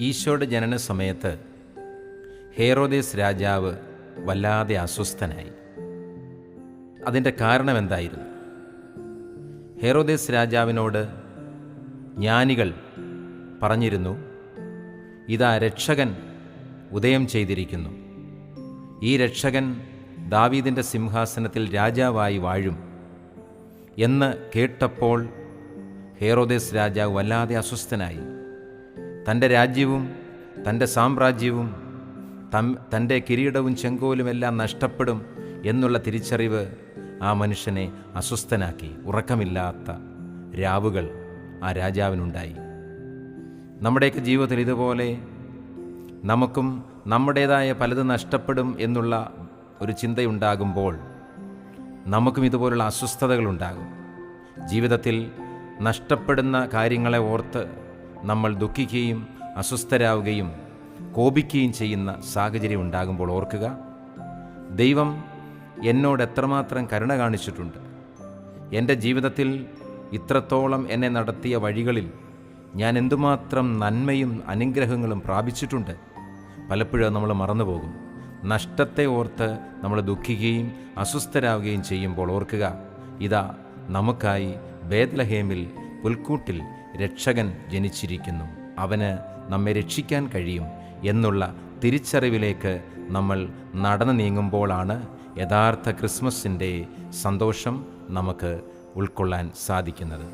ഈശോയുടെ ജനന സമയത്ത് ഹേറോദേസ് രാജാവ് വല്ലാതെ അസ്വസ്ഥനായി. അതിൻ്റെ കാരണം എന്തായിരുന്നു? ഹേറോദേസ് രാജാവിനോട് ജ്ഞാനികൾ പറഞ്ഞിരുന്നു, ഇതാ രക്ഷകൻ ഉദയം ചെയ്തിരിക്കുന്നു, ഈ രക്ഷകൻ ദാവീദിൻ്റെ സിംഹാസനത്തിൽ രാജാവായി വാഴും എന്ന് കേട്ടപ്പോൾ ഹേറോദേസ് രാജാവ് വല്ലാതെ അസ്വസ്ഥനായി. തൻ്റെ രാജ്യവും തൻ്റെ സാമ്രാജ്യവും തൻ്റെ കിരീടവും ചെങ്കോലുമെല്ലാം നഷ്ടപ്പെടും എന്നുള്ള തിരിച്ചറിവ് ആ മനുഷ്യനെ അസ്വസ്ഥനാക്കി. ഉറക്കമില്ലാത്ത രാവുകൾ ആ രാജാവിനുണ്ടായി. നമ്മുടെയൊക്കെ ജീവിതത്തിൽ ഇതുപോലെ നമുക്കും നമ്മുടേതായ പലത് നഷ്ടപ്പെടും എന്നുള്ള ഒരു ചിന്തയുണ്ടാകുമ്പോൾ നമുക്കും ഇതുപോലുള്ള അസ്വസ്ഥതകളുണ്ടാകും. ജീവിതത്തിൽ നഷ്ടപ്പെടുന്ന കാര്യങ്ങളെ ഓർത്ത് നമ്മൾ ദുഃഖിക്കുകയും അസ്വസ്ഥരാവുകയും കോപിക്കുകയും ചെയ്യുന്ന സാഹചര്യം ഉണ്ടാകുമ്പോൾ ഓർക്കുക, ദൈവം എന്നോട് എത്രമാത്രം കരുണ കാണിച്ചിട്ടുണ്ട്. എൻ്റെ ജീവിതത്തിൽ ഇത്രത്തോളം എന്നെ നടത്തിയ വഴികളിൽ ഞാൻ എന്തുമാത്രം നന്മയും അനുഗ്രഹങ്ങളും പ്രാപിച്ചിട്ടുണ്ട്. പലപ്പോഴും അത് നമ്മൾ മറന്നുപോകും. നഷ്ടത്തെ ഓർത്ത് നമ്മൾ ദുഃഖിക്കുകയും അസ്വസ്ഥരാകുകയും ചെയ്യുമ്പോൾ ഓർക്കുക, ഇതാ നമുക്കായി ബേത്ലഹേമിൽ പുൽക്കൂട്ടിൽ രക്ഷകൻ ജനിച്ചിരിക്കുന്നു, അവന് നമ്മെ രക്ഷിക്കാൻ കഴിയും എന്നുള്ള തിരിച്ചറിവിലേക്ക് നമ്മൾ നടന്നു നീങ്ങുമ്പോഴാണ് യഥാർത്ഥ ക്രിസ്മസിൻ്റെ സന്തോഷം നമുക്ക് ഉൾക്കൊള്ളാൻ സാധിക്കുന്നത്.